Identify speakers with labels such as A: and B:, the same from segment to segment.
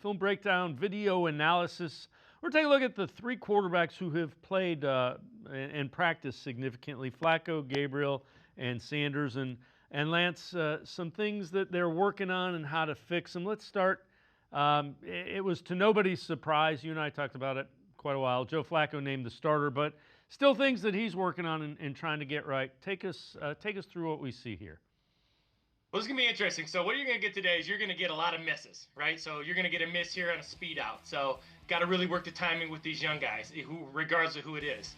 A: film breakdown, video analysis. We're taking a look at the three quarterbacks who have played and practiced significantly: Flacco, Gabriel, and Sanders. And Lance, some things that they're working on and how to fix them. Let's start. It was to nobody's surprise. You and I talked about it quite a while. Joe Flacco named the starter, but still things that he's working on and trying to get right. Take us through what we see here.
B: Well, this is going to be interesting. So what you're going to get today is you're going to get a lot of misses, right? So you're going to get a miss here on a speed out. So got to really work the timing with these young guys, regardless of who it is.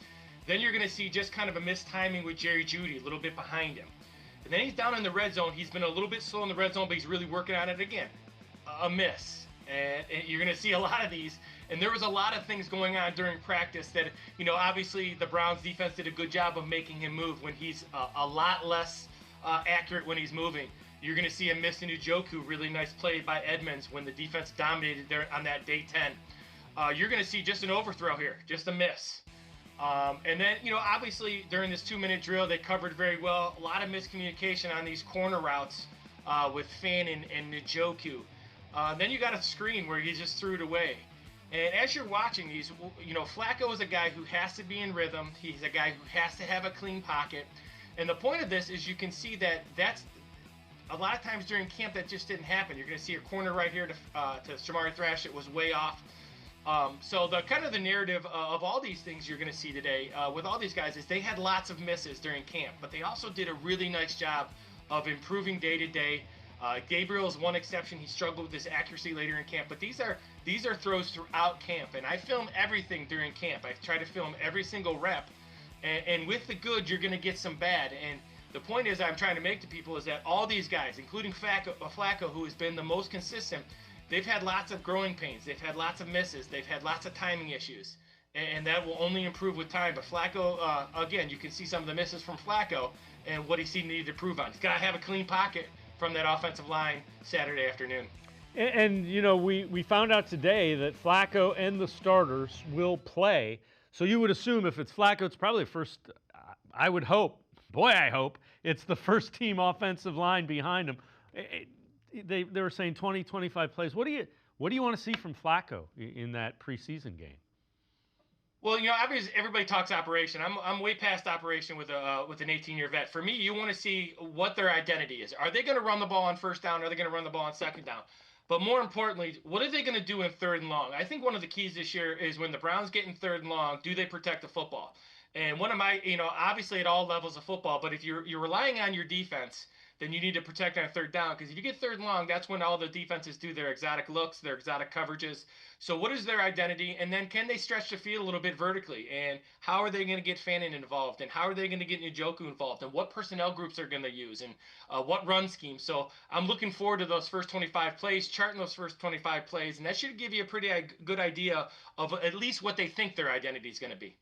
B: Then you're going to see just kind of a missed timing with Jerry Jeudy, a little bit behind him. And then he's down in the red zone. He's been a little bit slow in the red zone, but he's really working on it again. A miss. And you're going to see a lot of these. And there was a lot of things going on during practice that, obviously the Browns defense did a good job of making him move when he's a lot less accurate when he's moving. You're going to see a miss in Njoku, really nice play by Edmonds when the defense dominated there on that day 10. You're going to see just an overthrow here, just a miss. And then, obviously during this 2-minute drill, they covered very well. A lot of miscommunication on these corner routes with Finn and Njoku. Then you got a screen where he just threw it away. And as you're watching these, Flacco is a guy who has to be in rhythm. He's a guy who has to have a clean pocket. And the point of this is you can see that's a lot of times during camp that just didn't happen. You're going to see a corner right here to Shamari Thrash. It was way off. So the kind of the narrative of all these things you're going to see today with all these guys is they had lots of misses during camp, but they also did a really nice job of improving day to day. Gabriel is one exception. He struggled with his accuracy later in camp, but these are throws throughout camp, and I film everything during camp. I try to film every single rep, and with the good, you're going to get some bad. And the point is I'm trying to make to people is that all these guys, including Flacco, who has been the most consistent, they've had lots of growing pains. They've had lots of misses. They've had lots of timing issues, and that will only improve with time. But Flacco, again, you can see some of the misses from Flacco and what he needed to improve on. He's got to have a clean pocket from that offensive line Saturday afternoon.
A: And we found out today that Flacco and the starters will play. So you would assume if it's Flacco, it's probably first. I would hope. Boy, I hope it's the first team offensive line behind him. They were saying 20, 25 plays. What do you want to see from Flacco in that preseason game?
B: Well, obviously everybody talks operation. I'm way past operation with an 18-year vet. For me, you want to see what their identity is. Are they going to run the ball on first down? Are they going to run the ball on second down? But more importantly, what are they going to do in third and long? I think one of the keys this year is when the Browns get in third and long, do they protect the football? And one of my, obviously at all levels of football, but if you're relying on your defense, then you need to protect on third down, because if you get third and long, that's when all the defenses do their exotic looks, their exotic coverages. So what is their identity? And then can they stretch the field a little bit vertically? And how are they going to get Fannin involved? And how are they going to get Njoku involved? And what personnel groups are going to use? And what run scheme? So I'm looking forward to those first 25 plays, charting those first 25 plays, and that should give you a pretty good idea of at least what they think their identity is going to be.